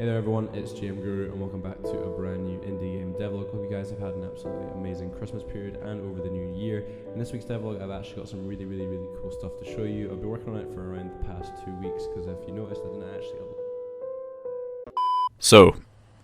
Hey there everyone, it's GM Guru and welcome back to a brand new indie game devlog. Hope you guys have had an absolutely amazing Christmas period and over the new year. In this week's devlog I've actually got some really cool stuff to show you. I've been working on it for around the past 2 weeks because if you noticed I didn't actually upload. So,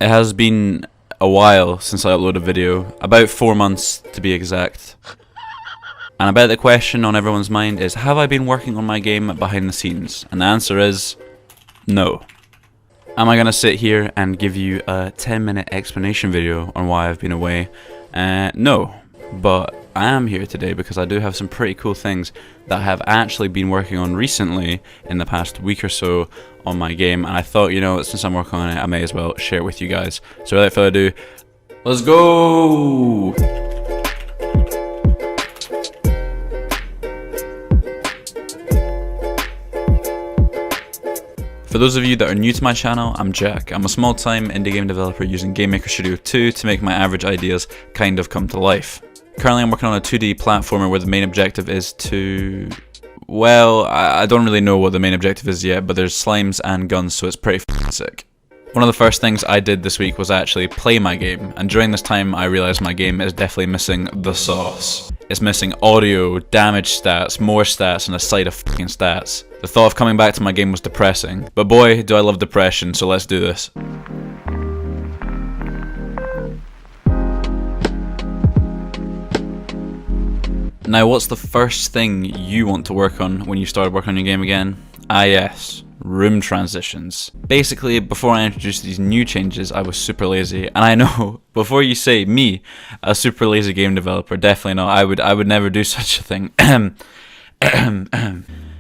it has been a while since I uploaded a video, about 4 months to be exact. And I bet the question on everyone's mind is, have I been working on my game behind the scenes? And the answer is, no. Am I going to sit here and give you a 10-minute explanation video on why I've been away? No, but I am here today because I do have some pretty cool things that I have actually been working on recently in the past week or so on my game, and I thought, you know, since I'm working on it, I may as well share it with you guys. So without further ado, let's go! For those of you that are new to my channel, I'm Jack. I'm a small-time indie game developer using GameMaker Studio 2 to make my average ideas kind of come to life. Currently I'm working on a 2D platformer where the main objective is to... well, I don't really know what the main objective is yet, but there's slimes and guns, so it's pretty f***ing sick. One of the first things I did this week was actually play my game, and during this time I realised my game is definitely missing the sauce. It's missing audio, damage stats, more stats, and a side of f***ing stats. The thought of coming back to my game was depressing, but boy do I love depression, so let's do this. Now what's the first thing you want to work on when you start working on your game again? Ah yes, room transitions. Basically, before I introduced these new changes, I was super lazy, and I know, before you say me, a super lazy game developer, definitely not, I would never do such a thing.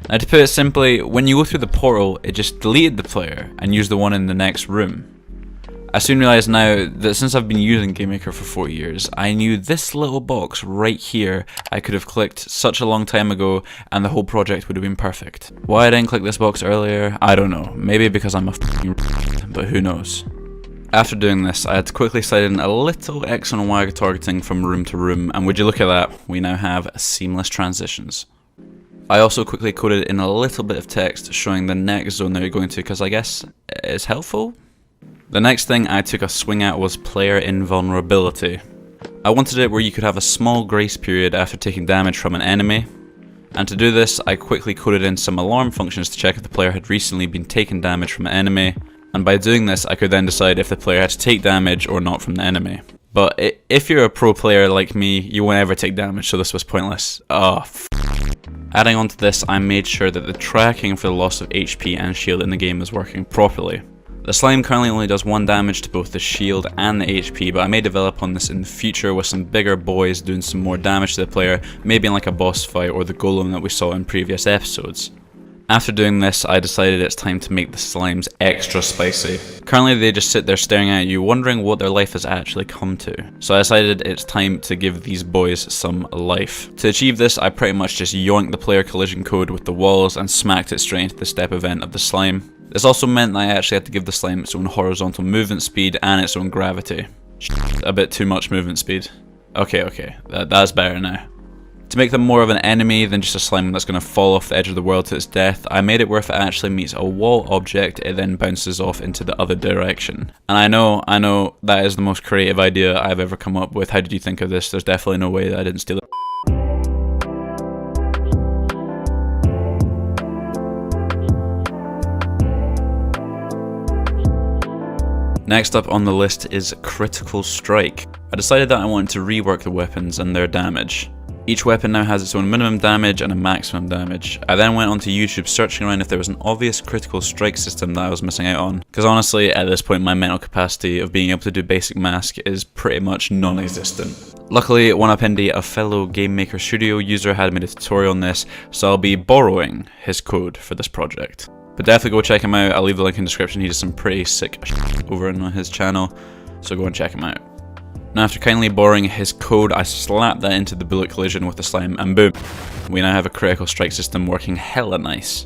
Now to put it simply, when you go through the portal, it just deleted the player and used the one in the next room. I soon realised now that since I've been using GameMaker for 4 years, I knew this little box right here I could have clicked such a long time ago and the whole project would have been perfect. Why I didn't click this box earlier, I don't know. Maybe because I'm a f***ing but who knows. After doing this, I had to quickly slide in a little X and Y targeting from room to room, and would you look at that, we now have seamless transitions. I also quickly coded in a little bit of text showing the next zone that you're going to because I guess it's helpful? The next thing I took a swing at was player invulnerability. I wanted it where you could have a small grace period after taking damage from an enemy, and to do this I quickly coded in some alarm functions to check if the player had recently been taking damage from an enemy, and by doing this I could then decide if the player had to take damage or not from the enemy. But if you're a pro player like me, you won't ever take damage, so this was pointless. Oh, Adding on to this, I made sure that the tracking for the loss of HP and shield in the game is working properly. The slime currently only does 1 damage to both the shield and the HP, but I may develop on this in the future with some bigger boys doing some more damage to the player, maybe in like a boss fight or the golem that we saw in previous episodes. After doing this, I decided it's time to make the slimes extra spicy. Currently they just sit there staring at you, wondering what their life has actually come to. So I decided it's time to give these boys some life. To achieve this, I pretty much just yoinked the player collision code with the walls and smacked it straight into the step event of the slime. This also meant that I actually had to give the slime its own horizontal movement speed and its own gravity. A bit too much movement speed. Okay, that's better now. To make them more of an enemy than just a slime that's going to fall off the edge of the world to its death, I made it where if it actually meets a wall object, it then bounces off into the other direction. And I know, that is the most creative idea I've ever come up with. How did you think of this? There's definitely no way that I didn't steal it. Next up on the list is Critical Strike. I decided that I wanted to rework the weapons and their damage. Each weapon now has its own minimum damage and a maximum damage. I then went onto YouTube searching around if there was an obvious critical strike system that I was missing out on. Because honestly, at this point my mental capacity of being able to do basic mask is pretty much non-existent. Luckily, one indie, a fellow GameMaker Studio user, had made a tutorial on this, so I'll be borrowing his code for this project. But definitely go check him out, I'll leave the link in the description. He does some pretty sick shit over on his channel, so go and check him out. Now after kindly borrowing his code, I slapped that into the bullet collision with the slime, and boom, we now have a critical strike system working hella nice.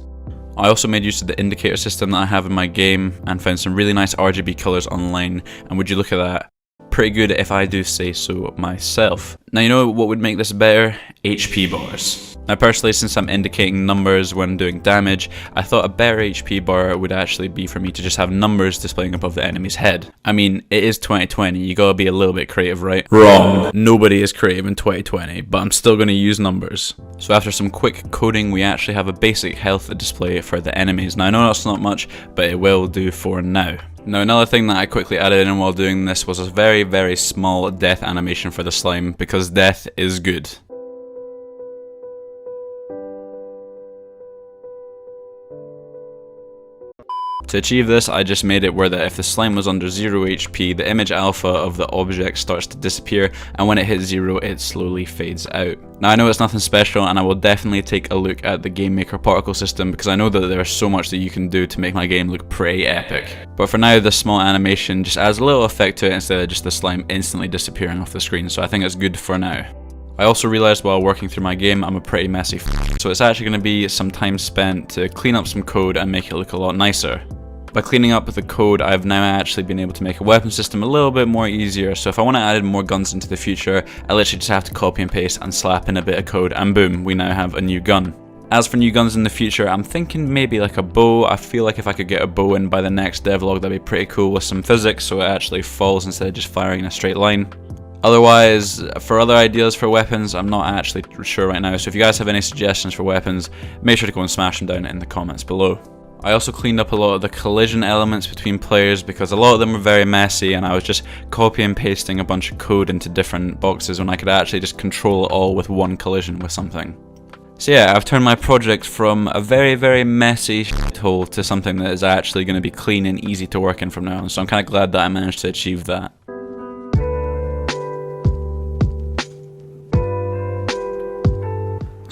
I also made use of the indicator system that I have in my game, and found some really nice RGB colours online, and would you look at that, pretty good if I do say so myself. Now you know what would make this better? HP bars. Now personally, since I'm indicating numbers when doing damage, I thought a better HP bar would actually be for me to just have numbers displaying above the enemy's head. I mean, it is 2020, you gotta be a little bit creative, right? Wrong. Nobody is creative in 2020, but I'm still gonna use numbers. So after some quick coding, we actually have a basic health display for the enemies. Now I know that's not much, but it will do for now. Now another thing that I quickly added in while doing this was a very, very small death animation for the slime, because death is good. To achieve this, I just made it where that if the slime was under 0 HP, the image alpha of the object starts to disappear, and when it hits 0, it slowly fades out. Now I know it's nothing special, and I will definitely take a look at the Game Maker particle system, because I know that there's so much that you can do to make my game look pretty epic. But for now, this small animation just adds a little effect to it instead of just the slime instantly disappearing off the screen, so I think it's good for now. I also realised while working through my game I'm a pretty messy so it's actually going to be some time spent to clean up some code and make it look a lot nicer. By cleaning up the code, I've now actually been able to make a weapon system a little bit more easier, so if I want to add more guns into the future, I literally just have to copy and paste and slap in a bit of code, and boom, we now have a new gun. As for new guns in the future, I'm thinking maybe like a bow. I feel like if I could get a bow in by the next devlog, that'd be pretty cool with some physics, so it actually falls instead of just firing in a straight line. Otherwise, for other ideas for weapons, I'm not actually sure right now, so if you guys have any suggestions for weapons, make sure to go and smash them down in the comments below. I also cleaned up a lot of the collision elements between players because a lot of them were very messy and I was just copy and pasting a bunch of code into different boxes when I could actually just control it all with one collision with something. So yeah, I've turned my project from a very, very messy shithole to something that is actually going to be clean and easy to work in from now on, so I'm kind of glad that I managed to achieve that.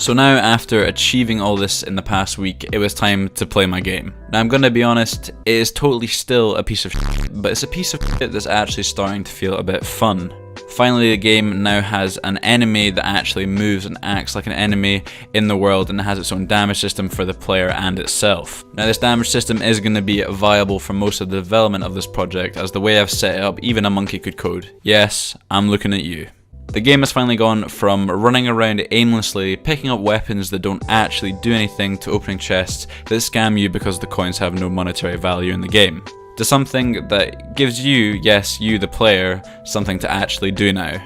So now, after achieving all this in the past week, it was time to play my game. Now I'm gonna be honest, it is totally still a piece of shit, but it's a piece of shit that's actually starting to feel a bit fun. Finally, the game now has an enemy that actually moves and acts like an enemy in the world, and it has its own damage system for the player and itself. Now this damage system is going to be viable for most of the development of this project, as the way I've set it up, even a monkey could code. Yes, I'm looking at you. The game has finally gone from running around aimlessly, picking up weapons that don't actually do anything, to opening chests that scam you because the coins have no monetary value in the game, to something that gives you, yes, you the player, something to actually do now.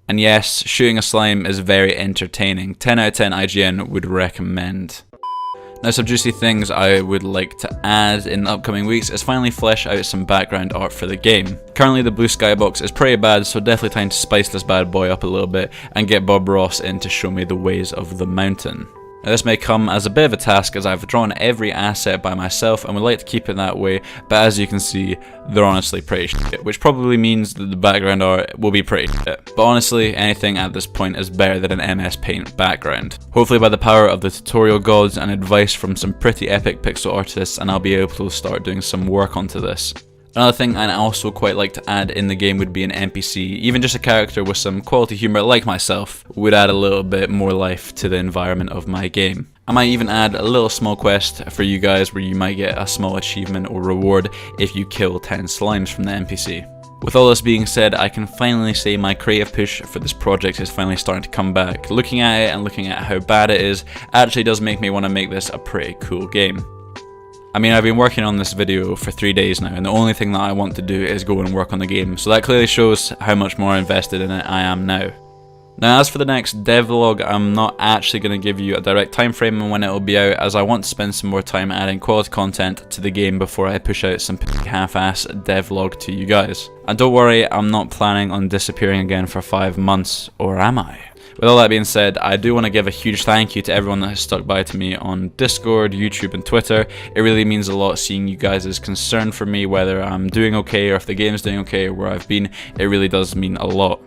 And yes, shooting a slime is very entertaining. 10 out of 10 IGN would recommend. Now some juicy things I would like to add in the upcoming weeks is finally flesh out some background art for the game. Currently the blue skybox is pretty bad, so definitely time to spice this bad boy up a little bit and get Bob Ross in to show me the ways of the mountain. Now this may come as a bit of a task, as I've drawn every asset by myself and would like to keep it that way, but as you can see, they're honestly pretty shit, which probably means that the background art will be pretty shit. But honestly, anything at this point is better than an MS Paint background. Hopefully by the power of the tutorial gods and advice from some pretty epic pixel artists, and I'll be able to start doing some work onto this. Another thing I'd also quite like to add in the game would be an NPC, even just a character with some quality humour like myself, would add a little bit more life to the environment of my game. I might even add a little small quest for you guys where you might get a small achievement or reward if you kill 10 slimes from the NPC. With all this being said, I can finally say my creative push for this project is finally starting to come back. Looking at it and looking at how bad it is actually does make me want to make this a pretty cool game. I mean, I've been working on this video for 3 days now, and the only thing that I want to do is go and work on the game, so that clearly shows how much more invested in it I am now. Now as for the next devlog, I'm not actually going to give you a direct time frame on when it will be out, as I want to spend some more time adding quality content to the game before I push out some half-ass devlog to you guys. And don't worry, I'm not planning on disappearing again for 5 months, or am I? With all that being said, I do want to give a huge thank you to everyone that has stuck by to me on Discord, YouTube and Twitter. It really means a lot seeing you guys' concern for me, whether I'm doing okay or if the game is doing okay or where I've been. It really does mean a lot.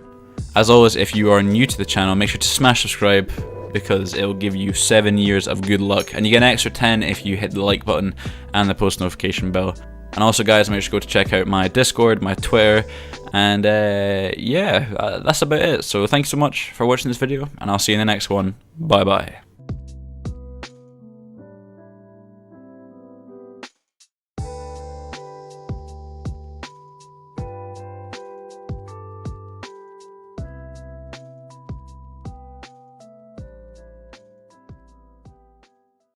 As always, if you are new to the channel, make sure to smash subscribe, because it will give you 7 years of good luck, and you get an extra 10 if you hit the like button and the post notification bell. And also guys, make sure to go to check out my Discord, my Twitter, and yeah, that's about it. So thank you so much for watching this video, and I'll see you in the next one. Bye bye.